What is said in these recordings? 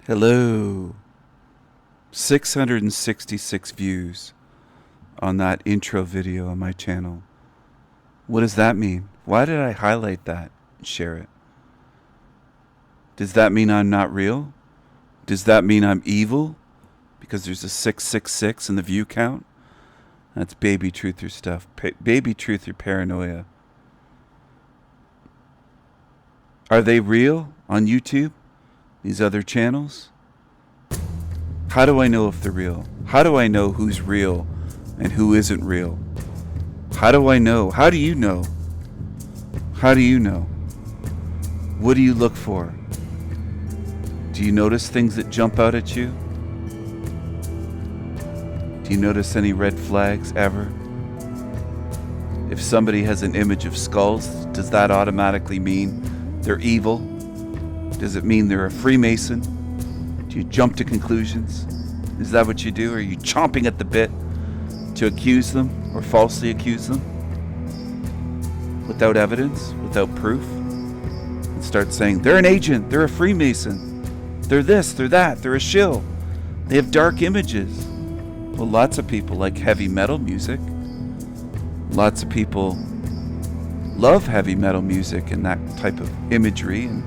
Hello. 666 views on that intro video on my channel. What does that mean? Why did I highlight that and share it? Does that mean I'm not real? Does that mean I'm evil? Because there's a 666 in the view count? That's baby truther stuff. Baby truther paranoia. Are they real on YouTube? These other channels? How do I know if they're real? How do I know who's real and who isn't real? How do I know? How do you know? How do you know? What do you look for? Do you notice things that jump out at you? Do you notice any red flags ever? If somebody has an image of skulls, does that automatically mean they're evil? Does it mean they're a Freemason? Do you jump to conclusions? Is that what you do? Are you chomping at the bit to accuse them or falsely accuse them? Without evidence, without proof? And start saying, they're an agent, they're a Freemason, they're this, they're that, they're a shill. They have dark images. Well, lots of people like heavy metal music. Lots of people love heavy metal music and that type of imagery and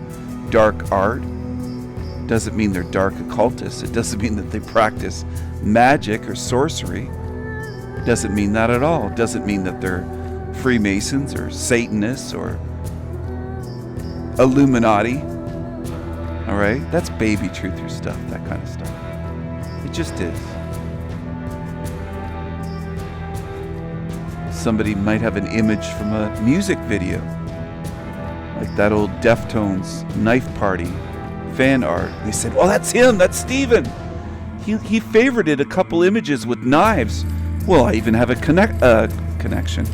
dark art. Doesn't mean they're dark occultists. It doesn't mean that they practice magic or sorcery. It doesn't mean that at all. It doesn't mean that they're Freemasons or Satanists or Illuminati. All right? That's baby truther stuff, that kind of stuff. It just is. Somebody might have an image from a music video, like that old Deftones Knife Party fan art. They said, well, that's him, that's Steven. He favorited a couple images with knives. Well, I even have a collection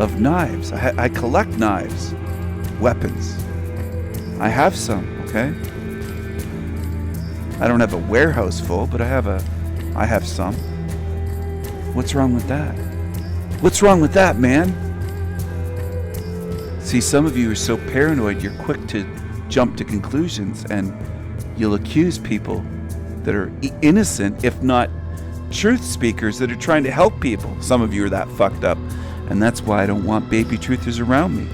of knives. I collect knives, weapons. I have some, okay? I don't have a warehouse full, but I have some. What's wrong with that? What's wrong with that, man? See, some of you are so paranoid, you're quick to jump to conclusions, and you'll accuse people that are innocent, if not truth speakers, that are trying to help people. Some of you are that fucked up, and that's why I don't want baby truthers around me,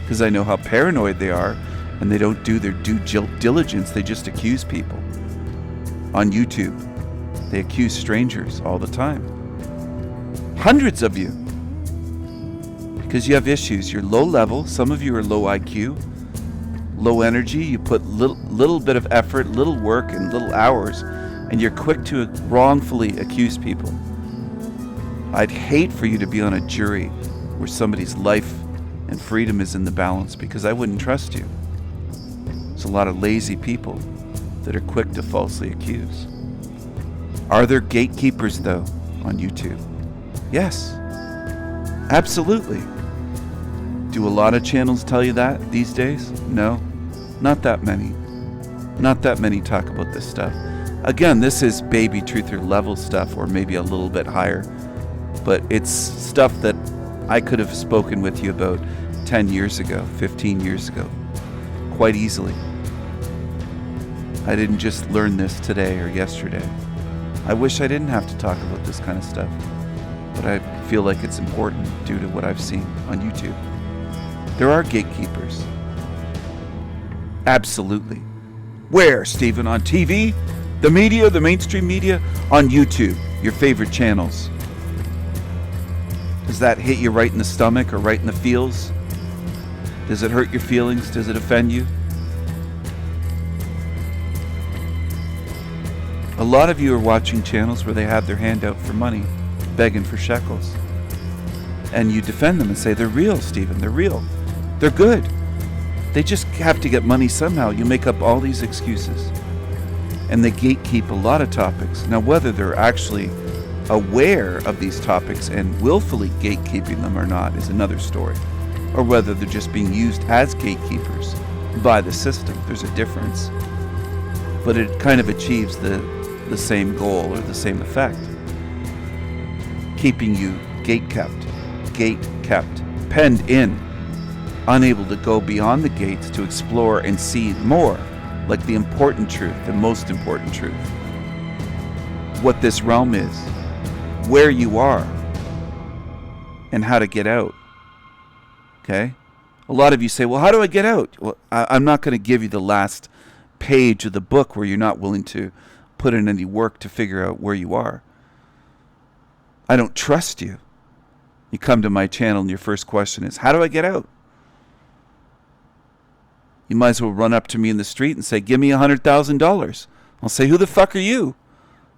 because I know how paranoid they are, and they don't do their due diligence. They just accuse people. On YouTube, they accuse strangers all the time. Hundreds of you. Because you have issues. You're low level. Some of you are low IQ, low energy. You put little bit of effort, little work, and little hours, and you're quick to wrongfully accuse people. I'd hate for you to be on a jury where somebody's life and freedom is in the balance, because I wouldn't trust you. There's a lot of lazy people that are quick to falsely accuse. Are there gatekeepers, though, on YouTube? Yes, absolutely. Do a lot of channels tell you that these days? No, not that many. Not that many talk about this stuff. Again, this is baby truther level stuff, or maybe a little bit higher, but it's stuff that I could have spoken with you about 10 years ago, 15 years ago, quite easily. I didn't just learn this today or yesterday. I wish I didn't have to talk about this kind of stuff, but I feel like it's important due to what I've seen on YouTube. There are gatekeepers. Absolutely. Where, Stephen? On TV? The media? The mainstream media? On YouTube? Your favorite channels? Does that hit you right in the stomach or right in the feels? Does it hurt your feelings? Does it offend you? A lot of you are watching channels where they have their hand out for money, begging for shekels. And you defend them and say, they're real, Stephen, they're real. They're good. They just have to get money somehow. You make up all these excuses. And they gatekeep a lot of topics. Now, whether they're actually aware of these topics and willfully gatekeeping them or not is another story. Or whether they're just being used as gatekeepers by the system. There's a difference. But it kind of achieves the same goal or the same effect. Keeping you gate-kept, penned in, unable to go beyond the gates to explore and see more like the important truth, the most important truth. What this realm is, where you are, and how to get out. Okay? A lot of you say, well, how do I get out? Well, I'm not going to give you the last page of the book where you're not willing to put in any work to figure out where you are. I don't trust you. You come to my channel and your first question is, how do I get out? You might as well run up to me in the street and say, give me $100,000. I'll say, who the fuck are you?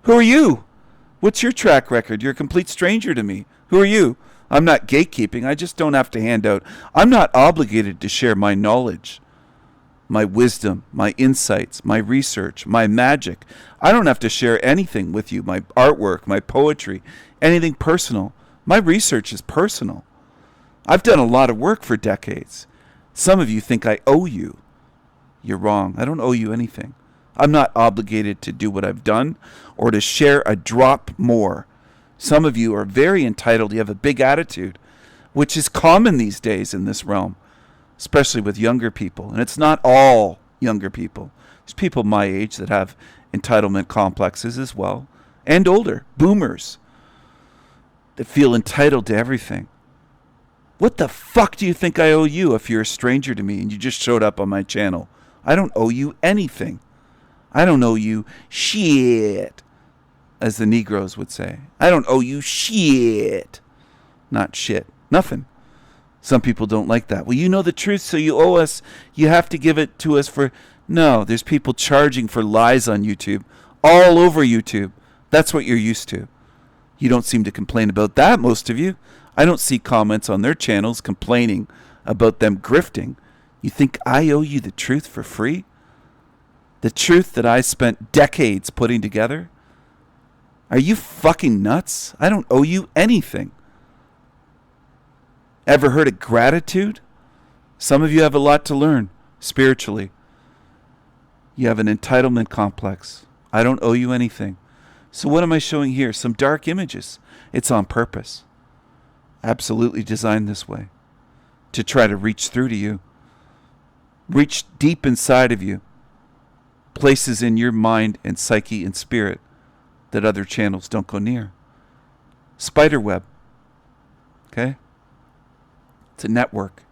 Who are you? What's your track record? You're a complete stranger to me. Who are you? I'm not gatekeeping. I just don't have to hand out. I'm not obligated to share my knowledge, my wisdom, my insights, my research, my magic. I don't have to share anything with you, my artwork, my poetry, anything personal. My research is personal. I've done a lot of work for decades. Some of you think I owe you. You're wrong. I don't owe you anything. I'm not obligated to do what I've done or to share a drop more. Some of you are very entitled. You have a big attitude, which is common these days in this realm, especially with younger people. And it's not all younger people. There's people my age that have entitlement complexes as well, and older, boomers, that feel entitled to everything. What the fuck do you think I owe you if you're a stranger to me and you just showed up on my channel? I don't owe you anything. I don't owe you shit, as the Negroes would say. I don't owe you shit. Not shit. Nothing. Some people don't like that. Well, you know the truth, so you owe us. You have to give it to us for... No, there's people charging for lies on YouTube. All over YouTube. That's what you're used to. You don't seem to complain about that, most of you. I don't see comments on their channels complaining about them grifting. You think I owe you the truth for free? The truth that I spent decades putting together? Are you fucking nuts? I don't owe you anything. Ever heard of gratitude? Some of you have a lot to learn spiritually. You have an entitlement complex. I don't owe you anything. So what am I showing here? Some dark images. It's on purpose. Absolutely designed this way. To try to reach through to you. Reach deep inside of you. Places in your mind and psyche and spirit that other channels don't go near. Spider web. Okay? It's a network.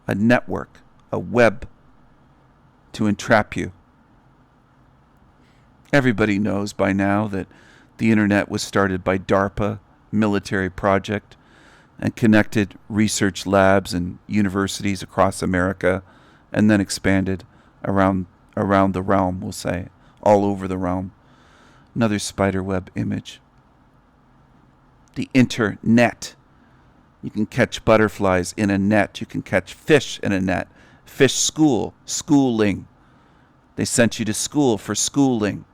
A network. A web to entrap you. Everybody knows by now that the internet was started by DARPA, military project, and connected research labs and universities across America, and then expanded around the realm, we'll say, all over the realm. Another spiderweb image. The internet. You can catch butterflies in a net. You can catch fish in a net. Fish school, schooling. They sent you to school for schooling.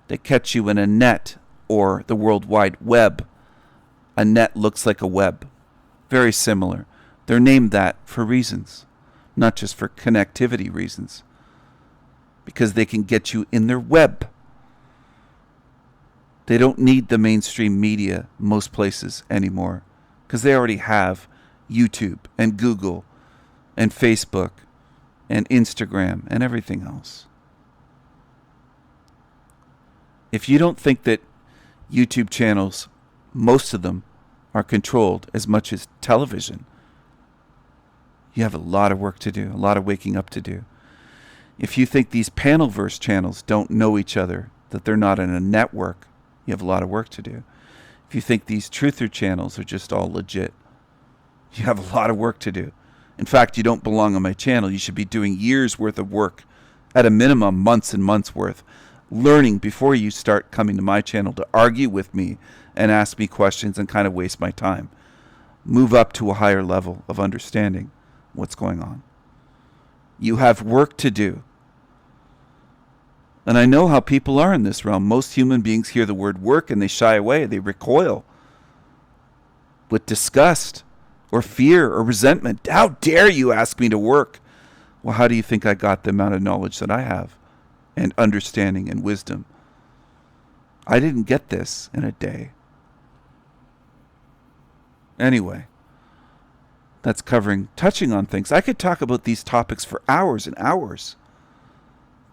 They catch you in a net or the World Wide Web. A net looks like a web. Very similar. They're named that for reasons, not just for connectivity reasons, because they can get you in their web. They don't need the mainstream media most places anymore because they already have YouTube and Google and Facebook and Instagram and everything else. If you don't think that YouTube channels, most of them, are controlled as much as television, you have a lot of work to do, a lot of waking up to do. If you think these panelverse channels don't know each other, that they're not in a network, you have a lot of work to do. If you think these truther channels are just all legit, you have a lot of work to do. In fact, you don't belong on my channel. You should be doing years worth of work, at a minimum months and months worth, learning before you start coming to my channel to argue with me and ask me questions and kind of waste my time. Move up to a higher level of understanding what's going on. You have work to do. And I know how people are in this realm. Most human beings hear the word work and they shy away. They recoil with disgust or fear or resentment. How dare you ask me to work? Well, how do you think I got the amount of knowledge that I have and understanding and wisdom? I didn't get this in a day. Anyway, that's touching on things. I could talk about these topics for hours and hours.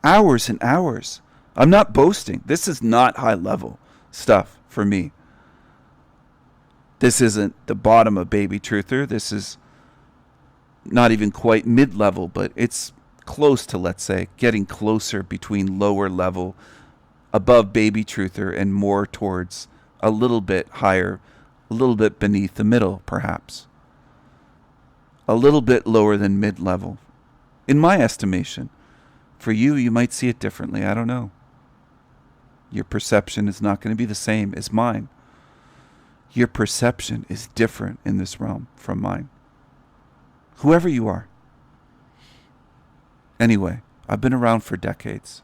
Hours and hours. I'm not boasting. This is not high level stuff for me. This isn't the bottom of Baby Truther. This is not even quite mid-level, but it's close to, let's say, getting closer between lower level, above Baby Truther, and more towards a little bit higher, a little bit beneath the middle, perhaps. A little bit lower than mid-level, in my estimation. For you, you might see it differently. I don't know. Your perception is not going to be the same as mine. Your perception is different in this realm from mine. Whoever you are. Anyway, I've been around for decades.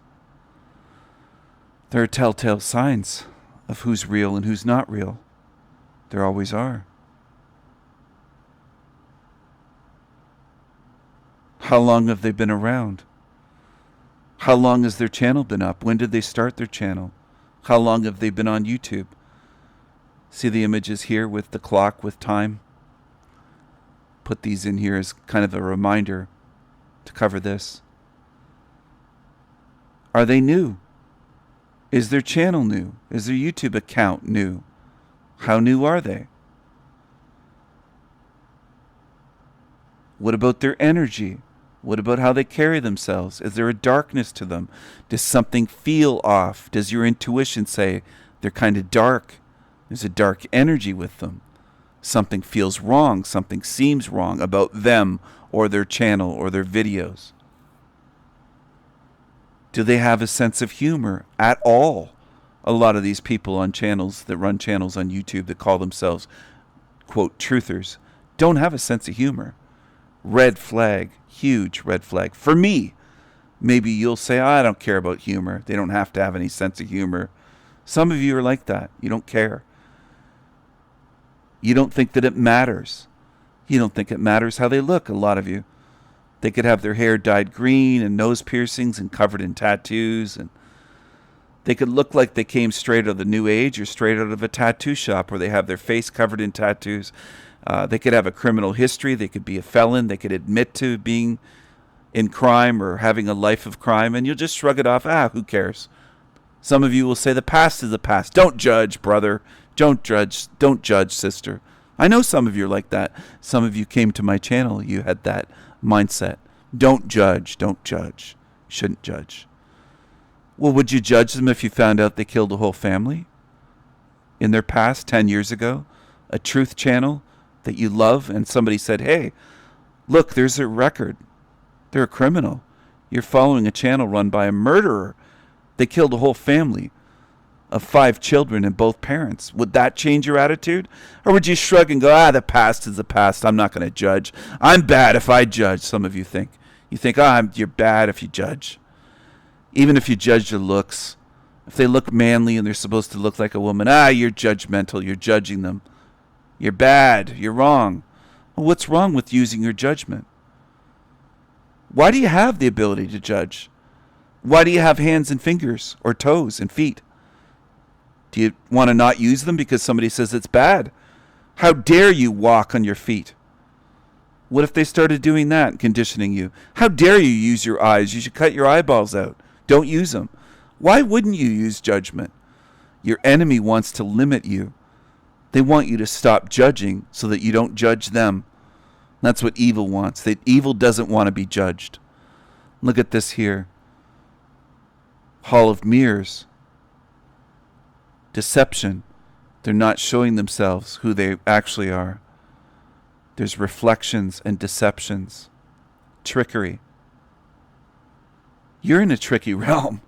There are telltale signs of who's real and who's not real. There always are. How long have they been around? How long has their channel been up? When did they start their channel? How long have they been on YouTube? See the images here with the clock, with time? Put these in here as kind of a reminder to cover this. Are they new? Is their channel new? Is their YouTube account new? How new are they? What about their energy? What about how they carry themselves? Is there a darkness to them? Does something feel off? Does your intuition say they're kind of dark? There's a dark energy with them. Something feels wrong. Something seems wrong about them or their channel or their videos. Do they have a sense of humor at all? A lot of these people on channels that run channels on YouTube that call themselves, quote, truthers, don't have a sense of humor. Red flag, huge red flag. For me, maybe you'll say, I don't care about humor. They don't have to have any sense of humor. Some of you are like that. You don't care. You don't think that it matters. You don't think it matters how they look, a lot of you. They could have their hair dyed green and nose piercings and covered in tattoos, and they could look like they came straight out of the New Age or straight out of a tattoo shop where they have their face covered in tattoos. They could have a criminal history. They could be a felon. They could admit to being in crime or having a life of crime, and you'll just shrug it off. Who cares? Some of you will say the past is the past. Don't judge, brother. Don't judge, sister. I know some of you are like that. Some of you came to my channel. You had that mindset. Don't judge. You shouldn't judge. Well, would you judge them if you found out they killed a whole family in their past 10 years ago? A truth channel that you love, and somebody said, hey, look, there's a record. They're a criminal. You're following a channel run by a murderer. They killed a whole family of 5 children and both parents. Would that change your attitude? Or would you shrug and go, the past is the past. I'm not going to judge. I'm bad if I judge, some of you think. You think, you're bad if you judge. Even if you judge their looks. If they look manly and they're supposed to look like a woman, you're judgmental. You're judging them. You're bad. You're wrong. Well, what's wrong with using your judgment? Why do you have the ability to judge? Why do you have hands and fingers or toes and feet? Do you want to not use them because somebody says it's bad? How dare you walk on your feet? What if they started doing that and conditioning you? How dare you use your eyes? You should cut your eyeballs out. Don't use them. Why wouldn't you use judgment? Your enemy wants to limit you. They want you to stop judging so that you don't judge them. That's what evil wants. That evil doesn't want to be judged. Look at this here. Hall of Mirrors. Deception. They're not showing themselves who they actually are. There's reflections and deceptions. Trickery. You're in a tricky realm.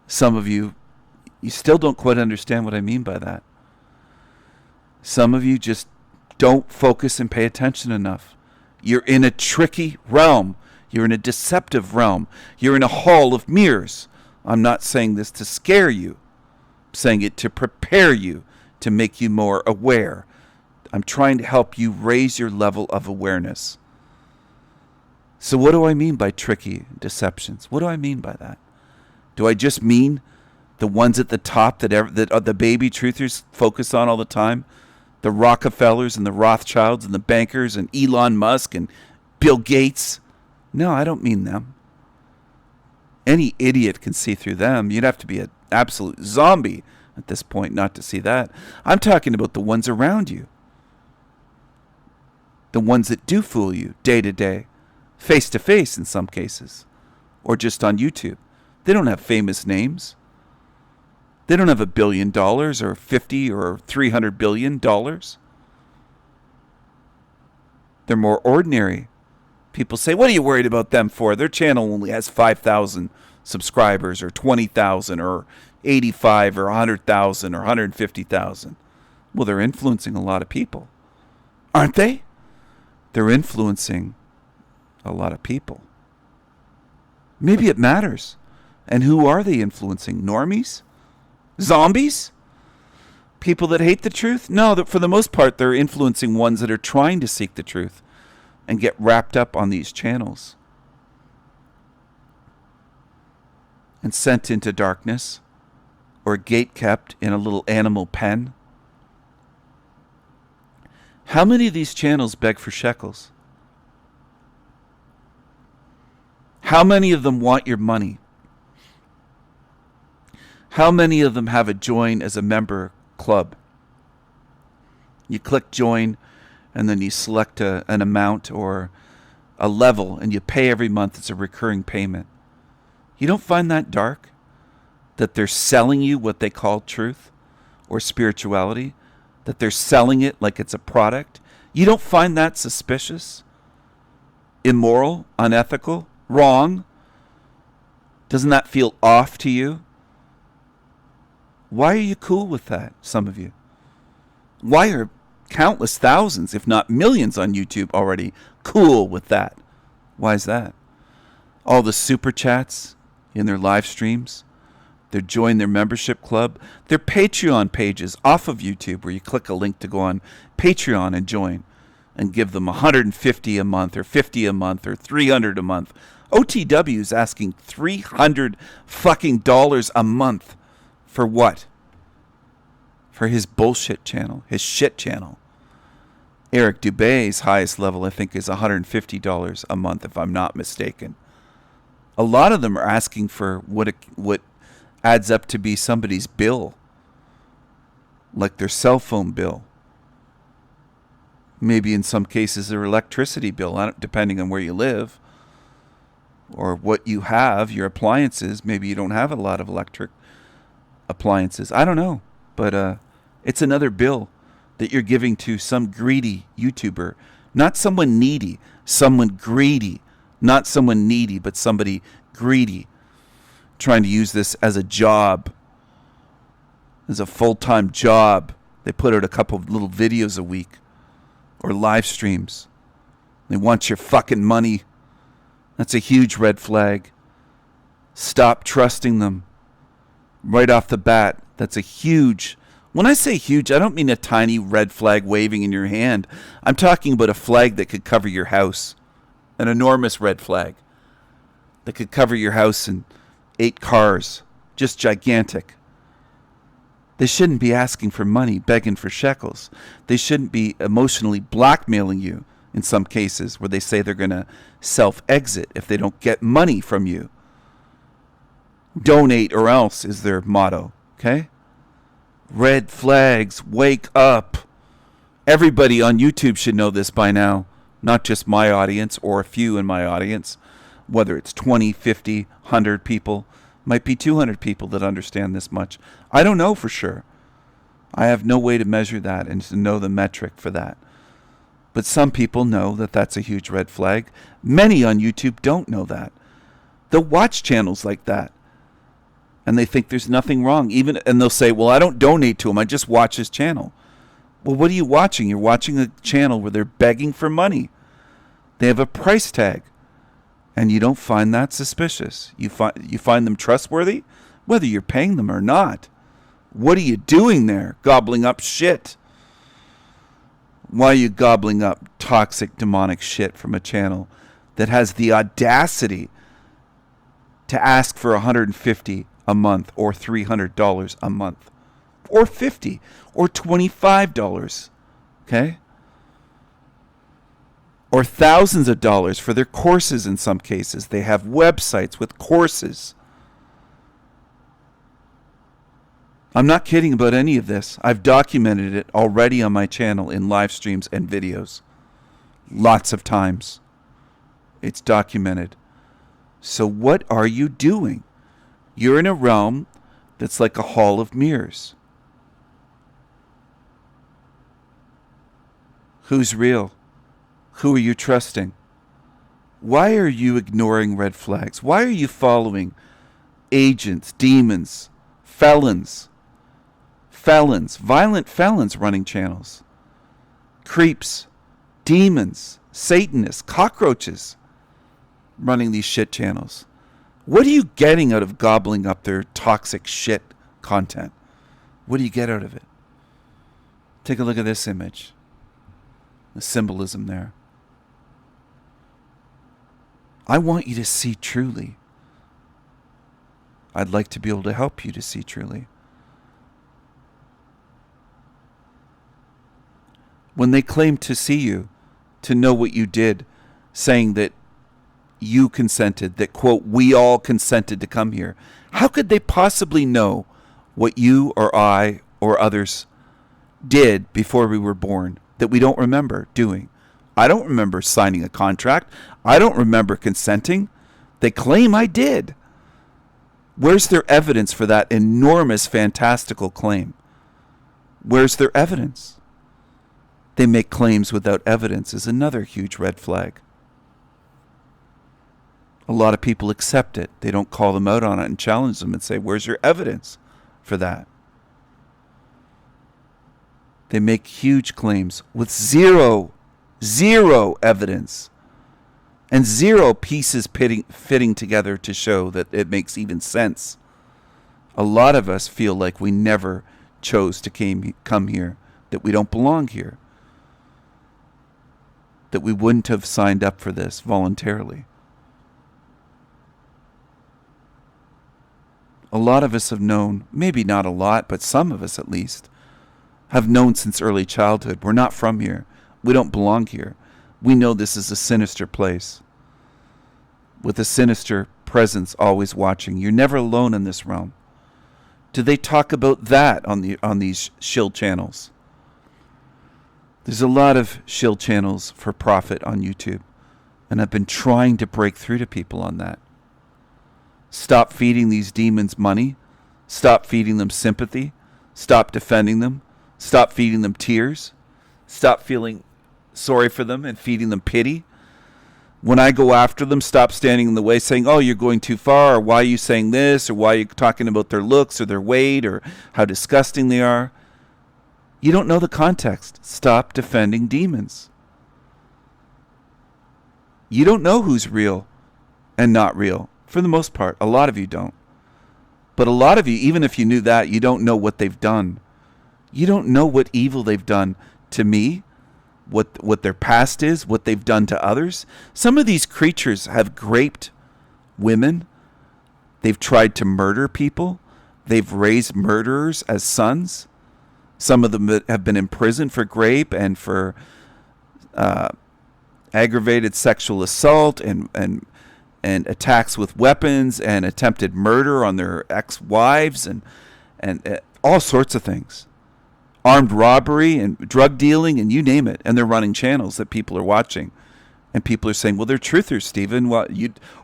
Some of you still don't quite understand what I mean by that. Some of you just don't focus and pay attention enough. You're in a tricky realm. You're in a deceptive realm. You're in a hall of mirrors. I'm not saying this to scare you. I'm saying it to prepare you, to make you more aware. I'm trying to help you raise your level of awareness. So what do I mean by tricky deceptions? What do I mean by that? Do I just mean the ones at the top that the baby truthers focus on all the time? The Rockefellers and the Rothschilds and the bankers and Elon Musk and Bill Gates? No, I don't mean them. Any idiot can see through them. You'd have to be an absolute zombie at this point not to see that. I'm talking about the ones around you. The ones that do fool you day to day, face to face in some cases, or just on YouTube. They don't have famous names. They don't have $1 billion or 50 or $300 billion. They're more ordinary. People say, what are you worried about them for? Their channel only has 5,000 subscribers or 20,000 or 85 or 100,000 or 150,000. Well, they're influencing a lot of people, aren't they? They're influencing a lot of people. Maybe it matters. And who are they influencing? Normies? Zombies? People that hate the truth? No, for the most part, they're influencing ones that are trying to seek the truth and get wrapped up on these channels and sent into darkness or gate-kept in a little animal pen. How many of these channels beg for shekels? How many of them want your money? How many of them have a join as a member club? You click join and then you select an amount or a level and you pay every month. It's a recurring payment. You don't find that dark? That they're selling you what they call truth or spirituality? That they're selling it like it's a product? You don't find that suspicious? Immoral? Unethical? Wrong? Doesn't that feel off to you? Why are you cool with that, some of you? Why are countless thousands, if not millions on YouTube already cool with that? Why is that? All the super chats in their live streams, they're joining their membership club, their Patreon pages off of YouTube where you click a link to go on Patreon and join and give them $150 a month or $50 a month or $300 a month. OTW is asking $300 fucking dollars a month. For what? For his bullshit channel, his shit channel. Eric Dubé's highest level, I think, is $150 a month, if I'm not mistaken. A lot of them are asking for what adds up to be somebody's bill, like their cell phone bill. Maybe in some cases their electricity bill, depending on where you live or what you have, your appliances. Maybe you don't have a lot of electric appliances. I don't know, but it's another bill that you're giving to some greedy YouTuber. Not someone needy, someone greedy. Not someone needy, but somebody greedy, trying to use this as a job, as a full-time job. They put out a couple of little videos a week or live streams. They want your fucking money. That's a huge red flag. Stop trusting them. Right off the bat, that's a huge... When I say huge, I don't mean a tiny red flag waving in your hand. I'm talking about a flag that could cover your house. An enormous red flag that could cover your house in 8 cars. Just gigantic. They shouldn't be asking for money, begging for shekels. They shouldn't be emotionally blackmailing you in some cases where they say they're going to self-exit if they don't get money from you. Donate or else is their motto, okay? Red flags, wake up. Everybody on YouTube should know this by now, not just my audience or a few in my audience, whether it's 20, 50, 100 people, might be 200 people that understand this much. I don't know for sure. I have no way to measure that and to know the metric for that. But some people know that that's a huge red flag. Many on YouTube don't know that. They'll watch channels like that. And they think there's nothing wrong. And they'll say, well, I don't donate to him. I just watch his channel. Well, what are you watching? You're watching a channel where they're begging for money. They have a price tag. And you don't find that suspicious. You find them trustworthy, whether you're paying them or not. What are you doing there? Gobbling up shit. Why are you gobbling up toxic, demonic shit from a channel that has the audacity to ask for $150 a month or $300 a month or $50 or $25, okay? Or thousands of dollars for their courses in some cases. They have websites with courses. I'm not kidding about any of this. I've documented it already on my channel in live streams and videos. Lots of times. It's documented. So what are you doing? You're in a realm that's like a hall of mirrors. Who's real? Who are you trusting? Why are you ignoring red flags? Why are you following agents, demons, felons, violent felons running channels, creeps, demons, Satanists, cockroaches running these shit channels? What are you getting out of gobbling up their toxic shit content? What do you get out of it? Take a look at this image. The symbolism there. I want you to see truly. I'd like to be able to help you to see truly. When they claim to see you, to know what you did, saying that you consented, that, quote, we all consented to come here, how could they possibly know what you or I or others did before we were born that we don't remember doing? I don't remember signing a contract. I don't remember consenting. They claim I did. Where's their evidence for that enormous, fantastical claim? Where's their evidence? They make claims without evidence is another huge red flag. A lot of people accept it. They don't call them out on it and challenge them and say, where's your evidence for that? They make huge claims with zero evidence and zero pieces fitting together to show that it makes even sense. A lot of us feel like we never chose to come here, that we don't belong here, that we wouldn't have signed up for this voluntarily. A lot of us have known, maybe not a lot, but some of us at least, have known since early childhood, we're not from here. We don't belong here. We know this is a sinister place, with a sinister presence always watching. You're never alone in this realm. Do they talk about that on these shill channels? There's a lot of shill channels for profit on YouTube, and I've been trying to break through to people on that. Stop feeding these demons money. Stop feeding them sympathy. Stop defending them. Stop feeding them tears. Stop feeling sorry for them and feeding them pity. When I go after them, stop standing in the way saying, oh, you're going too far, or why are you saying this, or why are you talking about their looks or their weight or how disgusting they are. You don't know the context. Stop defending demons. You don't know who's real and not real. For the most part, a lot of you don't. But a lot of you, even if you knew that, you don't know what they've done. You don't know what evil they've done to me, what their past is, what they've done to others. Some of these creatures have raped women. They've tried to murder people. They've raised murderers as sons. Some of them have been imprisoned for rape and for aggravated sexual assault and attacks with weapons and attempted murder on their ex-wives and all sorts of things. Armed robbery and drug dealing and you name it. And they're running channels that people are watching. And people are saying, well, they're truthers, Stephen. Well,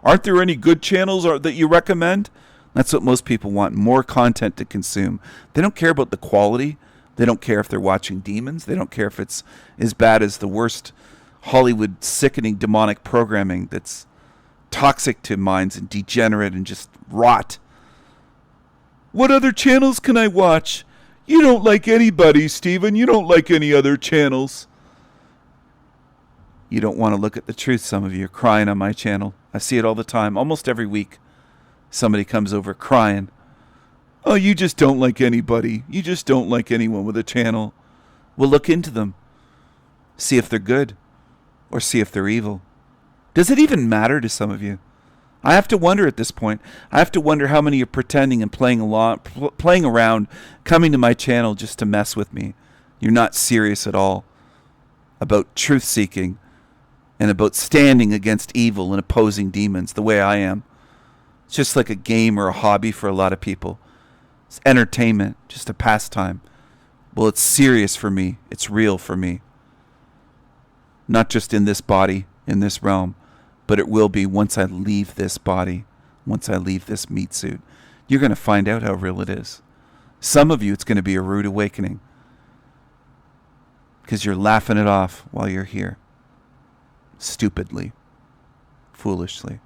aren't there any good channels that you recommend? That's what most people want, more content to consume. They don't care about the quality. They don't care if they're watching demons. They don't care if it's as bad as the worst Hollywood sickening demonic programming that's toxic to minds and degenerate and just rot. What other channels can I watch? You don't like anybody, Stephen. You don't like any other channels. You don't want to look at the truth, some of you. Are crying on my channel. I see it all the time. Almost every week, somebody comes over crying. Oh, you just don't like anybody. You just don't like anyone with a channel. We'll look into them. See if they're good or see if they're evil. Does it even matter to some of you? I have to wonder at this point. I have to wonder how many are pretending and playing around, coming to my channel just to mess with me. You're not serious at all about truth-seeking and about standing against evil and opposing demons the way I am. It's just like a game or a hobby for a lot of people. It's entertainment, just a pastime. Well, it's serious for me. It's real for me. Not just in this body, in this realm, but it will be once I leave this body, once I leave this meat suit. You're going to find out how real it is. Some of you, it's going to be a rude awakening because you're laughing it off while you're here. Stupidly, foolishly.